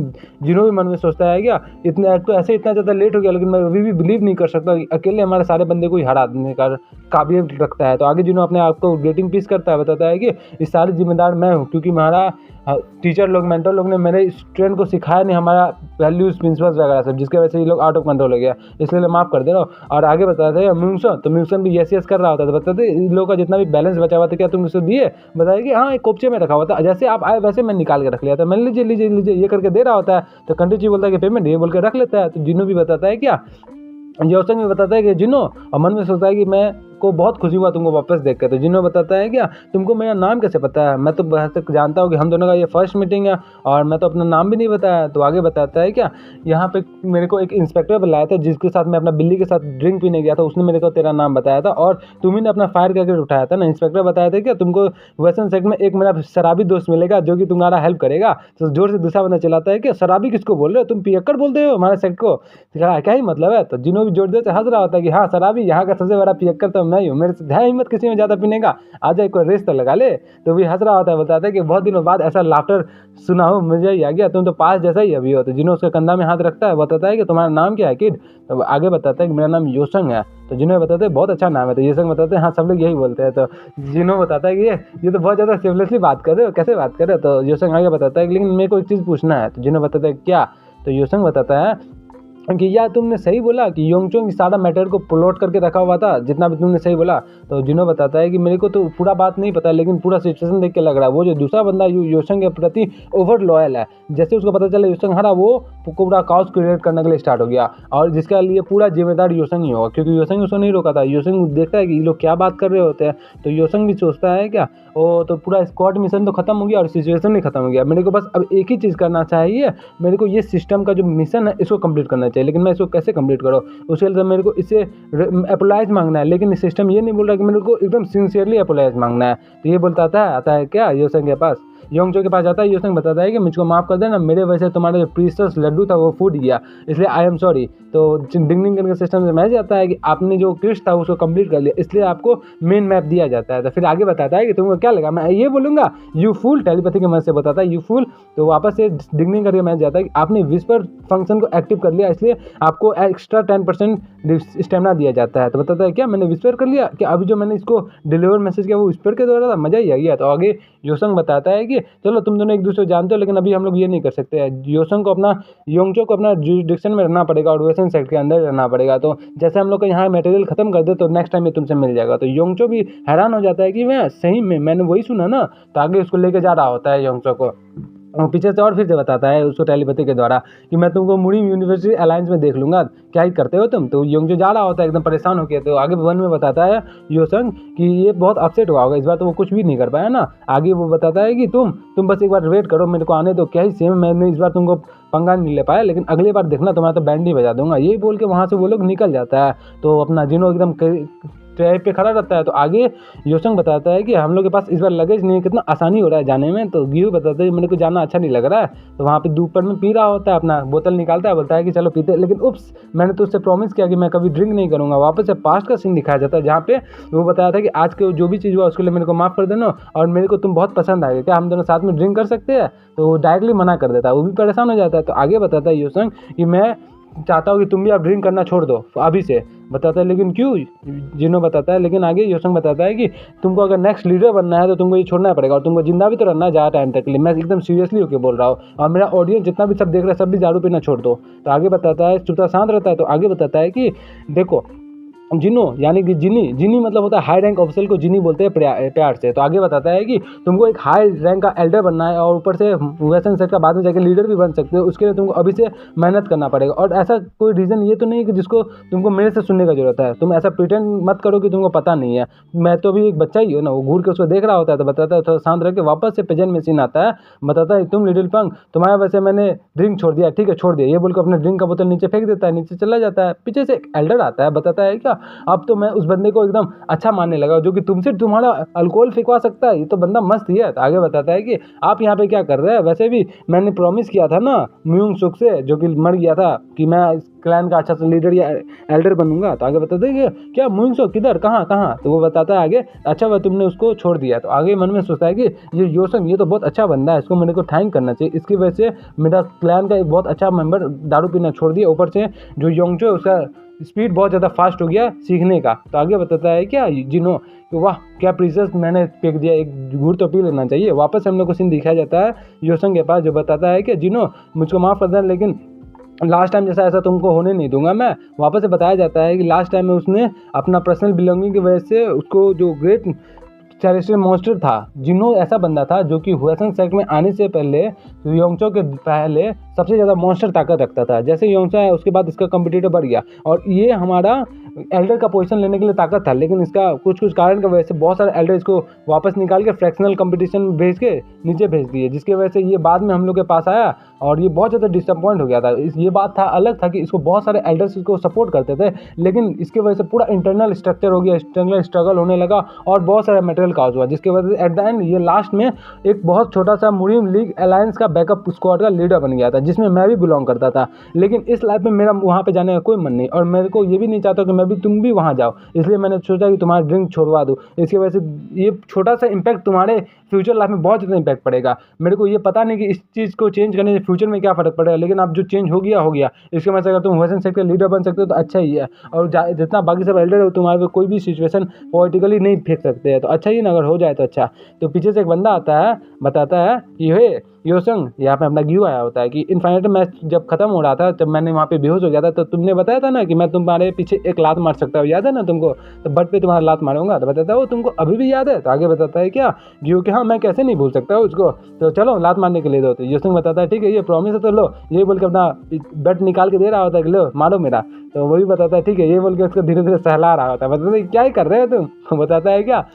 जिनो भी मन में सोचता है क्या इतना तो ऐसे इतना ज़्यादा लेट हो गया, लेकिन मैं अभी भी बिलीव नहीं कर सकता कि अकेले हमारे सारे बंदे को ही हरा देने का काबिलियत रखता है। तो आगे जिनो अपने आप को गेटिंग पीस करता है, बताता है कि इस सारी जिम्मेदार मैं हूँ क्योंकि हमारा टीचर लोग मेंटर लोग ने मेरे स्टूडेंट को सिखाया नहीं हमारा वैल्यूज प्रिंसिपल्स वगैरह सब, जिसकी वजह से ये लोग आउट ऑफ कंट्रोल हो गया, इसलिए मैं माफ़ कर दे रहा हूँ। और आगे बताते हैं म्यूसन, तो म्यूसन भी यस कर रहा होता था, बताते इन लोगों का जितना भी बैलेंस बचा हुआ था क्या तुम उसे दिए, बताया कि हाँ एक कोपचे में रखा हुआ था, जैसे आप आए वैसे मैं निकाल के रख लिया था, मैंने लीजिए लीजिए लीजिए ये करके दे रहा होता है। तो कंट्री बोलता है कि पेमेंट ये बोल के रख लेता है। तो जिनो भी बताता है क्या जोसन भी बताता है कि जिनो, और मन में सोचता है कि मैं को बहुत खुशी हुआ तुमको वापस देख कर। तो जिनो बताता है क्या तुमको मेरा नाम कैसे पता है, मैं तो तक जानता हूँ कि हम दोनों का ये फर्स्ट मीटिंग है और मैं तो अपना नाम भी नहीं बताया। तो आगे बताता है क्या यहाँ पे मेरे को एक इंस्पेक्टर बुलाया था जिसके साथ मैं अपना बिल्ली के साथ ड्रिंक पीने गया था, उसने मेरे को तेरा नाम बताया था और तुम्ही ने अपना फायर करके उठाया था ना। इंस्पेक्टर बताया था क्या तुमको वेस्टर्न सेक्ट में एक मेरा शराबी दोस्त मिलेगा जो कि तुम्हारा हेल्प करेगा। तो जोर से दूसरा बंदा चलाता है कि शराबी किसको बोल रहे हो, तुम पियक्कर बोलते हो हमारे सेक्ट को, क्या ही मतलब है। तो जिनो भी जोर जोर से हंस रहा होता है कि हाँ शराबी यहाँ का सबसे बड़ा पियक्कर तो मैं ही हूँ, मेरे से हिम्मत किसी में ज़्यादा पीने का, आ जाए कोई रेस तो लगा ले। तो भी हंस रहा होता है, बताता है कि बहुत दिनों बाद ऐसा लाफ्टर सुना हो मुझे ही आ गया, तुम तो पास जैसा ही अभी हो। तो जिनो उसके कंधा में हाथ रखता है, बताता है कि तुम्हारा नाम क्या है किड। तो आगे बताता है कि मेरा नाम योसंग है। तो जिनो बताते हैं बहुत अच्छा नाम है। तो योसंग बताते हैं हाँ सब लोग यही बोलते हैं। तो जिनो बताता है कि ये तो बहुत ज़्यादा सिवलेसली बात कर रहे हो, कैसे बात कर रहे हो। तो योसंग आगे बताता है कि लेकिन मेरे को एक चीज़ पूछना है। तो जिनो बताता है क्या। तो योसंग बताता है कि यार तुमने सही बोला कि योंगचोंग सारा मैटर को प्लॉट करके रखा हुआ था, जितना भी तुमने सही बोला। तो जिनो बताता है कि मेरे को तो पूरा बात नहीं पता लेकिन पूरा सिचुएशन देख के लग रहा है वो जो दूसरा बंदा योसंग के प्रति ओवर लॉयल है। जैसे उसको पता चला योसंग हरा वो पूरा काउस क्रिएट करने के लिए स्टार्ट हो गया और जिसके लिए पूरा जिम्मेदार योसंग ही होगा क्योंकि योसंग उसको नहीं रोका था। योसंग देखता है कि ये लोग क्या बात कर रहे होते हैं। तो योसंग भी सोचता है क्या ओ तो पूरा स्क्वाड मिशन तो खत्म हो गया और सिचुएशन भी खत्म हो गया, मेरे को बस अब एक ही चीज़ करना चाहिए, मेरे को ये सिस्टम का जो मिशन है इसको कंप्लीट करना चाहिए। लेकिन मैं इसको कैसे कंप्लीट करूँ, उसके लिए मेरे को इसे अपोलाइज मांगना है। लेकिन सिस्टम ये नहीं बोल रहा कि मेरे को एकदम सिंसियरली अपोलाइज मांगना है। तो ये बोलता आता है क्या योसंग के पास। योंगचो के पास जाता है। योसंग बताता है कि मुझको माफ़ कर देना, मेरे वजह से तुम्हारा जो प्रीशियस लड्डू था वो फूट गया, इसलिए आई एम सॉरी। तो डिंग करके सिस्टम से मैसेज आता है कि आपने जो क्विज था उसको कंप्लीट कर लिया, इसलिए आपको मेन मैप दिया जाता है। तो फिर आगे बताता है कि तुमको क्या लगा मैं ये बोलूँगा यू फूल, टेलीपैथी के मदद से बताता है यू फूल। तो वापस से डिंग करके मैसेज आता है कि आपने विस्पर फंक्शन को एक्टिव कर लिया, इसलिए आपको एक्स्ट्रा 10% स्टेमिना दिया जाता है। तो बताता है क्या मैंने विस्पर कर लिया, कि अभी जो मैंने इसको डिलीवर मैसेज किया वो विस्पर के द्वारा था, मज़ा ही आ गया। तो आगे योसंग बताता है कि चलो तुम दोनों एक दूसरे को जानते हो, लेकिन अभी हम लोग ये नहीं कर सकते। योसंग को अपना योंगचो को अपना जुरिडिक्शन में रहना पड़ेगा और वेसन सेक्ट के अंदर रहना पड़ेगा। तो जैसे हम लोग का यहाँ मटेरियल खत्म कर दे तो नेक्स्ट टाइम ये तुमसे मिल जाएगा। तो योंगचो भी हैरान हो जाता है कि मैं सही में मैंने वही सुना ना। तो आगे उसको लेके जा रहा होता है योंगचो को, और पीछे से और फिर से बताता है उसको टेलीपैथी के द्वारा कि मैं तुमको मुरीम यूनिवर्सिटी अलायंस में देख लूँगा, क्या ही करते हो तुम। तो योंगचो जा रहा होता है एकदम परेशान होकर। तो आगे वन में बताता है योसंग कि ये बहुत अपसेट हुआ होगा, इस बार तो वो कुछ भी नहीं कर पाया ना। आगे वो बताता है कि तुम बस एक बार वेट करो, मेरे को आने दो, क्या ही सेम मैंने इस बार तुमको पंगा नहीं ले पाया, लेकिन अगली बार देखना तुम्हारा तो बैंड ही बजा दूंगा। यही बोल के वहाँ से वो लोग निकल जाता है। तो अपना जिनो एकदम ट्रैक पे खड़ा रहता है। तो आगे योसंग बताता है कि हम लोग के पास इस बार लगेज नहीं है, कितना आसानी हो रहा है जाने में। तो गियो बताता है कि मेरे को जाना अच्छा नहीं लग रहा है। तो वहाँ पे दोपहर में पी रहा होता है, अपना बोतल निकालता है, बोलता है कि चलो पीते, लेकिन उप्स मैंने तो उससे प्रॉमिस किया कि मैं कभी ड्रिंक नहीं करूँगा। वापस से पास्ट का सीन दिखाया जाता है जहाँ पे वो बताया था कि आज के जो भी चीज़ हुआ उसके लिए मेरे को माफ़ कर देना, और मेरे को तुम बहुत पसंद आएगा, क्या हम दोनों साथ में ड्रिंक कर सकते हैं। तो वो डायरेक्टली मना कर देता है, वो भी परेशान हो जाता है। तो आगे बताता है योसंग कि मैं चाहता हूँ कि तुम भी आप ड्रिंक करना छोड़ दो अभी से। बताता है लेकिन क्यों, जिनो बताता है। लेकिन आगे योसंग बताता है कि तुमको अगर नेक्स्ट लीडर बनना है तो तुमको ये छोड़ना पड़ेगा, और तुमको जिंदा भी तो रहना है ज़्यादा टाइम तक के लिए। मैं एकदम सीरियसली होकर बोल रहा हूँ, और मेरा ऑडियंस जितना भी सब देख रहा है सब भी दारू पीना छोड़ दो। तो आगे बताता है, चुपचाप शांत रहता है। तो आगे बताता है कि देखो जिनो यानी कि जिनी मतलब होता है हाई रैंक ऑफिसर को जिनी बोलते हैं प्यार से। तो आगे बताता है कि तुमको एक हाई रैंक का एल्डर बनना है, और ऊपर से वेस्टर्न सेट का बाद में जाकर लीडर भी बन सकते हो। उसके लिए तुमको अभी से मेहनत करना पड़ेगा, और ऐसा कोई रीज़न ये तो नहीं कि जिसको तुमको मेरे से सुनने का जरूरत है। तुम ऐसा प्रिटेंड मत करो कि तुमको पता नहीं है, मैं तो भी एक बच्चा ही हूँ ना। वो घूर के उसको देख रहा होता है। तो बताता है थोड़ा शांत रह के। वापस से प्रेजेंट में सीन आता है, बताता है तुम लिटिल पंग तुम्हारे वजह से मैंने ड्रिंक छोड़ दिया, ठीक है छोड़ दिया, ये बोलकर अपने ड्रिंक का बोतल नीचे फेंक देता है, नीचे चला जाता है। पीछे से एक एल्डर आता है, बताता है क्या अब तो मैं उस बंदे को एकदम अच्छा मानने लगा जो कि तुमसे तुम्हारा अल्कोहल फेंकवा सकता है, ये तो बंदा मस्त ही है। तो आगे बताता है कि आप यहाँ पे क्या कर रहे हैं, वैसे भी मैंने प्रॉमिस किया था ना म्यूंग सुक से जो कि मर गया था कि मैं इस क्लैन का अच्छा सा लीडर या एल्डर बनूंगा। तो आगे बताते हैं कि क्या म्यूंग सुक किधर कहाँ कहाँ। तो वो बताता है आगे अच्छा वह तुमने उसको छोड़ दिया। तो आगे मन में सोचता है कि ये योसंग ये तो बहुत अच्छा बंदा है, इसको मेरे को थैंक करना चाहिए, इसकी वजह से मेरा क्लैन का एक बहुत अच्छा मेंबर दारू पीना छोड़ दिया, ऊपर से जो योंगचो है उसका स्पीड बहुत ज़्यादा फास्ट हो गया सीखने का। तो आगे बताता है क्या जिनो कि वाह क्या प्रीशियस मैंने फेंक दिया, एक घूर तो पी लेना चाहिए। वापस हम लोग को सीन दिखाया जाता है योसंग के पास, जो बताता है कि जिनो मुझको माफ़ कर देना, लेकिन लास्ट टाइम जैसा ऐसा तुमको होने नहीं दूंगा मैं। वापस से बताया जाता है कि लास्ट टाइम में उसने अपना पर्सनल बिलोंगिंग की वजह से उसको जो ग्रेट सेलेस्टियल मॉन्स्टर था, जिनो ऐसा बंदा था जो कि वेस्टर्न सेक्ट में आने से पहले योंगचो के पहले सबसे ज़्यादा मॉन्स्टर ताकत रखता था। जैसे योंगचो है उसके बाद इसका कंपटीटर बढ़ गया, और ये हमारा एल्डर का पोजीशन लेने के लिए ताकत था, लेकिन इसका कुछ कारण की वजह से बहुत सारे एल्डर इसको वापस निकाल के फ्रैक्शनल कंपटीशन भेज के नीचे भेज दिए, जिसकी वजह से ये बाद में हम लोग के पास आया और ये बहुत ज़्यादा डिसअपॉइंट हो गया था। ये बात था अलग था कि इसको बहुत सारे एल्डर्स इसको सपोर्ट करते थे, लेकिन इसकी वजह से पूरा इंटरनल स्ट्रक्चर हो गया, इंटरनल स्ट्रगल होने लगा और बहुत सारा मटेरियल काज हुआ, जिसकी वजह से एट द एंड ये लास्ट में एक बहुत छोटा सा मुरीम लीग अलायंस का बैकअप स्क्वाड का लीडर बन गया था, जिसमें मैं भी बिलोंग करता था। लेकिन इस लाइफ में मेरा वहाँ पे जाने का कोई मन नहीं, और मेरे को ये भी नहीं चाहता कि मैं भी तुम भी वहाँ जाओ, इसलिए मैंने सोचा कि तुम्हारा ड्रिंक छोड़वा दूँ। इसकी वजह से ये छोटा सा इम्पैक्ट तुम्हारे फ्यूचर लाइफ में बहुत ज़्यादा इम्पैक्ट पड़ेगा। मेरे को ये पता नहीं कि इस चीज़ को चेंज करने से फ्यूचर में क्या फ़र्क पड़ेगा, लेकिन अब जो चेंज हो गया इसके वजह से अगर तुम वेस्टर्न सेक्ट के लीडर बन सकते हो तो अच्छा ही है, और जितना बाकी सब एल्डर हो तुम्हारे पे कोई भी सिचुएशन पॉलिटिकली नहीं फेंक सकते हैं, तो अच्छा ही ना अगर हो जाए तो अच्छा। तो पीछे से एक बंदा आता है, बताता है कि हे योसंग, यहाँ पे अपना गियो आया होता है कि इनफाइनाइट मैच जब खत्म हो रहा था, जब मैंने वहाँ पे बेहोश हो गया था, तो तुमने बताया था ना कि मैं तुम्हारे पीछे एक लात मार सकता हूँ, याद है ना तुमको, तो बट पे तुम्हारा लात मारूंगा। तो बताता है वो तुमको अभी भी याद है। तो आगे बताता है क्या गियो कि हाँ मैं कैसे नहीं भूल सकता उसको, तो चलो लात मारने के लिए दो। तो योसंग बताता है ठीक है ये प्रॉमिस है तो लो, ये बोल के अपना बट निकाल के दे रहा होता है कि लो मारो मेरा। तो वही बताता है ठीक है, ये बोल के उसको धीरे धीरे सहला रहा होता है। बताता है क्या ही कर रहे हो तुम, बताता है क्या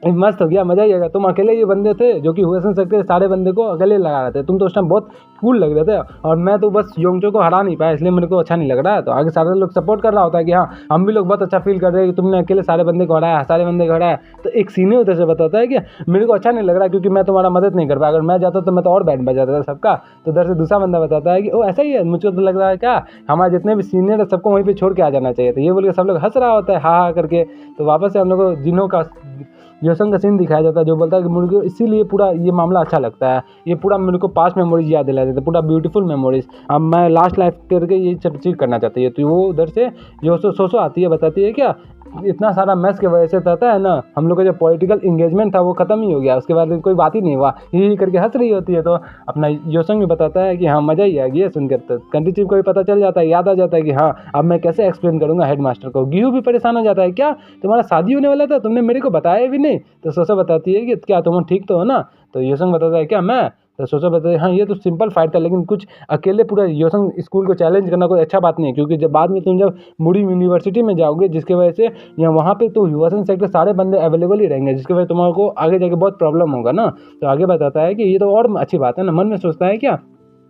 मस्त हो गया, मजा ही आएगा। तुम अकेले ये बंदे थे जो कि हुएसन सेक्टर के सारे बंदे को अकेले लगा रहे थे। तुम तो उस टाइम बहुत कूल लग रहे थे और मैं तो बस योंगचो को हरा नहीं पाया, इसलिए मेरे को अच्छा नहीं लग रहा है। तो आगे सारे लोग सपोर्ट कर रहा होता है कि हाँ हम भी लोग बहुत अच्छा फील कर रहे हैं कि तुमने अकेले सारे बंदे को हराया, सारे बंदे को हराया। तो एक सीनियर उधर से बताता है कि मेरे को अच्छा नहीं लग रहा क्योंकि मैं तुम्हारा मदद नहीं कर पाया, अगर मैं जाता तो मैं तो और बैंड बजा देता सबका। तो उधर से दूसरा बंदा बताता है कि ओ ऐसा ही है, मुझको तो लग रहा है क्या हमारे जितने भी सीनियर है सबको वहीं पे छोड़ के आ जाना चाहिए। तो ये बोल के सब लोग हंस रहा होता है हा करके। तो वापस से हम लोग को जिन्हों का योसन का सीन दिखाया जाता है जो बोलता है कि मुझे को इसीलिए पूरा ये मामला अच्छा लगता है, ये पूरा मेरे को पास्ट मेमोरीज याद दिला देता है, पूरा ब्यूटीफुल मेमोरीज। अब मैं लास्ट लाइफ करके ये सब चीज़ करना चाहती है। तो वो उधर से योसो सोसो आती है, बताती है क्या इतना सारा मैस की वजह से था है ना, हम लोग का जो पॉलिटिकल इंगेजमेंट था वो खत्म ही हो गया, उसके बाद कोई बात ही नहीं हुआ, ही करके हंस रही होती है। तो अपना योसंग भी बताता है कि हाँ मज़ा ही आ गया सुनकर। तो कंट्री चीफ को भी पता चल जाता है, याद आ जाता है कि हाँ अब मैं कैसे एक्सप्लेन करूँगा हेड मास्टर को। गिहू भी परेशान हो जाता है, क्या तुम्हारा शादी होने वाला था, तुमने मेरे को बताया भी नहीं। तो सोसो बताती है कि क्या तुम ठीक तो हो ना। तो योसंग बताता है क्या मैं। तो सोचो बताते हाँ ये तो सिंपल फाइट था, लेकिन कुछ अकेले पूरा योसन स्कूल को चैलेंज करना कोई अच्छा बात नहीं है, क्योंकि जब बाद में तुम जब मुड़ी यूनिवर्सिटी में जाओगे जिसकी वजह से या वहाँ पे तो योसन सेक्टर सारे बंदे अवेलेबल ही रहेंगे, जिसकी वजह से तुम्हारे आगे जाके बहुत प्रॉब्लम होगा ना। तो आगे बताता है कि ये तो और अच्छी बात है ना। मन में सोचता है क्या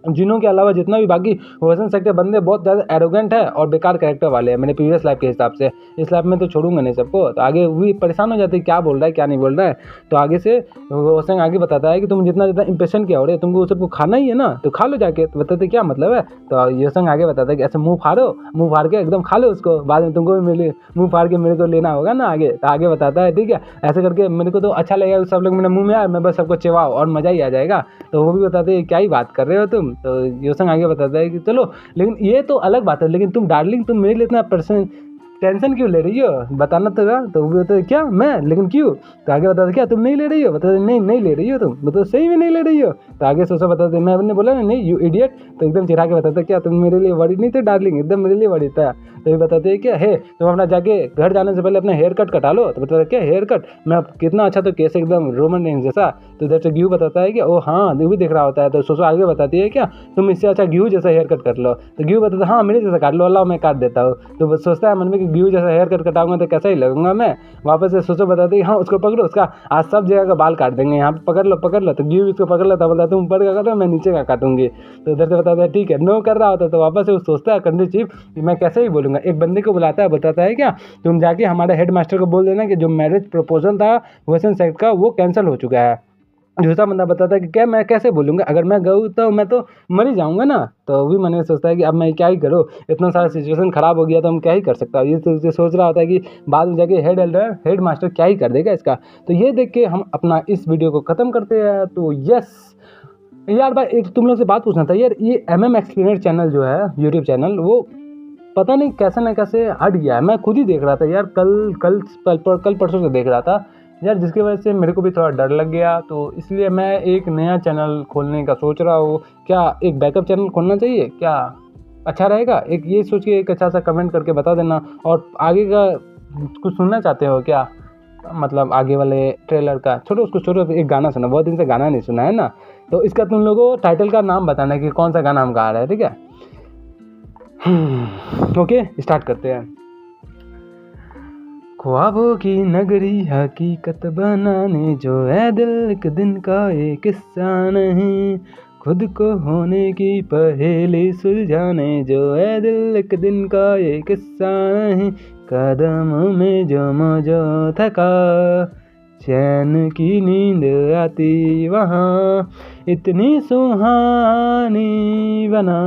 जिनों के अलावा जितना भी बाकी वर्सन सेक्टर बंदे बहुत ज़्यादा एरोगेंट है और बेकार कैरेक्टर वाले हैं मेरे प्रीवियस लाइफ के हिसाब से, इस लाइफ में तो छोड़ूंगा नहीं सबको। तो आगे भी परेशान हो जाते हैं क्या बोल रहा है क्या नहीं बोल रहा है। तो आगे से वोसेंग आगे बताता है कि तुम जितना जितना इंप्रेशन किया हो रहे तुमको सबको खाना ही है ना, तो खा लो जाके। तो बताते क्या मतलब है। तो योसेंग आगे बताता है कि ऐसे मुँह फाड़ के एकदम खा लो उसको, बाद में तुमको भी मिले मुँह फाड़ के मेरे को लेना होगा ना आगे। तो आगे बताता है ठीक है ऐसे करके मेरे को तो अच्छा लगेगा, सब लोग मेरे मुँह में आए मैं बस सबको चिवाओ और मज़ा ही आ जाएगा। तो वो भी बताते हैं क्या ही बात कर रहे हो तुम। तो योसंग आगे बताता है कि चलो लेकिन ये तो अलग बात है, लेकिन तुम डार्लिंग तुम मेरे लिए इतना टेंशन क्यों ले रही हो, बताना तो रहा। तो वो बताते क्या मैं, लेकिन क्यों। तो आगे बताते क्या तुम नहीं ले रही हो, बताते नहीं ले रही हो तुम, मतलब सही में नहीं ले रही हो। तो आगे सोचा बताते मैंने बोला ना नहीं यू इडियट। तो एकदम चिढ़ा के बताते क्या तुम मेरे लिए वरी नहीं थे डार्लिंग, एकदम मेरे लिए वरी था। तो ये बताते हैं क्या है तुम अपना जाके घर जाने से पहले अपना हेयर कट कटा लो। तो बताते क्या हेयर कट, मैं कितना अच्छा तो केस एकदम रोमन रेंज जैसा। तो इधर से ग्यू बताता है कि ओ हाँ वो भी देख रहा होता है। तो सोचो आगे बताती है क्या तुम इससे अच्छा ग्यू जैसा हेयर कट कर लो। तो ग्यू बताता है हाँ मेरे जैसा काट लो, अल्लाह मैं काट देता हूँ। तो बस सोचता है मन में कि ग्यू जैसा हेयर कट कटाऊंगा तो कैसा ही लगूंगा मैं। वापस से सोचो बताते हैं हाँ उसको पकड़ो, उसका आज सब जगह का बाल काट देंगे, यहाँ पे पकड़ लो। तो ग्यू इसको पकड़ लेता, बोलता तुम ऊपर का काटो मैं नीचे का काटूंगी। तो इधर से बताता है ठीक है नो कर रहा होता। तो वापस से वो सोचता है कंट्री चीफ कि मैं कैसे ही बोलूँगा। एक बंदे को बुलाता है, बताता है क्या तुम जाके हमारे हेड मास्टर को बोल देना कि जो मैरिज प्रपोजल था वेस्टर्न साइड का वो कैंसिल हो चुका है। दूसरा बंदा बताता है कि क्या मैं कैसे बोलूँगा, अगर मैं गऊँ तो मैं तो मर ही जाऊँगा ना। तो भी मन में सोचता है कि अब मैं क्या ही करूँ, इतना सारा सिचुएशन ख़राब हो गया तो हम क्या ही कर सकता हूँ। ये सोच रहा होता है कि बाद में जाके हेड मास्टर क्या ही कर देगा इसका। तो ये देख के हम अपना इस वीडियो को ख़त्म करते हैं। तो यस यार भाई एक तुम लोग से बात पूछना था यार, ये MM एक्सप्लेनर चैनल जो है यूट्यूब चैनल वो पता नहीं कैसे न कैसे हट गया है। मैं खुद ही देख रहा था यार कल परसों से देख रहा था यार, जिसकी वजह से मेरे को भी थोड़ा डर लग गया। तो इसलिए मैं एक नया चैनल खोलने का सोच रहा हूँ। क्या एक बैकअप चैनल खोलना चाहिए, क्या अच्छा रहेगा? एक ये सोच के एक अच्छा सा कमेंट करके बता देना। और आगे का कुछ सुनना चाहते हो क्या, मतलब आगे वाले ट्रेलर का छोड़ो एक गाना सुना, बहुत दिन से गाना नहीं सुना है ना। तो इसका तुम लोगों टाइटल का नाम बताना कि कौन सा गाना हम गा रहे हैं, ठीक है? ओके स्टार्ट करते हैं। ख्वाबों की नगरी हकीकत बनाने जो है दिल एक दिन का ये किस्सा नहीं, खुद को होने की पहेली सुलझाने जो है दिल एक दिन का ये किस्सा नहीं, कदमों में जो मौजो थका चैन की नींद आती वहाँ, इतनी सुहानी बना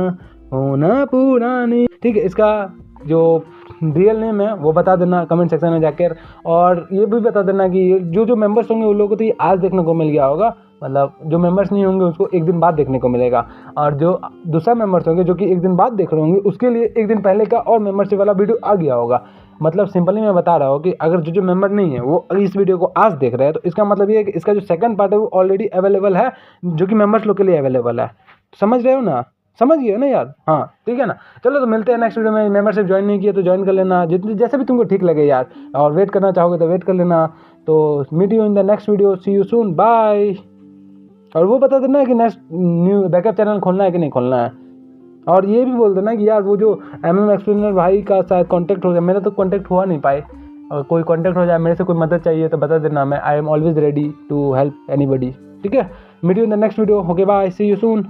होना पुरानी। ठीक है, इसका जो रियल नेम है वो बता देना कमेंट सेक्शन में जाकर। और ये भी बता देना कि जो मेंबर्स होंगे उन लोगों को तो ये आज देखने को मिल गया होगा, मतलब जो मेंबर्स नहीं होंगे उसको एक दिन बाद देखने को मिलेगा। और जो दूसरा मेंबर्स होंगे जो कि एक दिन बाद देख रहे होंगे उसके लिए एक दिन पहले का और मेंबरशिप वाला वीडियो आ गया होगा। मतलब सिंपली मैं बता रहा हूँ कि अगर जो मेंबर नहीं है वो इस वीडियो को आज देख रहे हैं तो इसका मतलब ये है कि इसका जो सेकंड पार्ट है वो ऑलरेडी अवेलेबल है, जो कि मेंबर्स लोग के लिए अवेलेबल है। समझ रहे हो ना, समझ गए ना यार? हाँ ठीक है ना, चलो तो मिलते हैं नेक्स्ट वीडियो में। मेंबरशिप ज्वाइन नहीं किया तो ज्वाइन कर लेना, जितनी जैसे भी तुमको ठीक लगे यार, और वेट करना चाहोगे तो वेट कर लेना। तो meet you in the next video, see you soon, bye. और वो बता देना कि नेक्स्ट न्यू बैकअप चैनल खोलना है कि नहीं खोलना है। और ये भी बोल देना कि यार वो जो MM एक्सप्लेनर भाई का शायद कांटेक्ट हो गया, मेरा तो कांटेक्ट हुआ नहीं पाए, अगर कोई कॉन्टैक्ट हो जाए, मेरे से कोई मदद चाहिए तो बता देना, मैं I am always ready to help anybody. ठीक है, meet you in the next video. Okay bye, see you soon.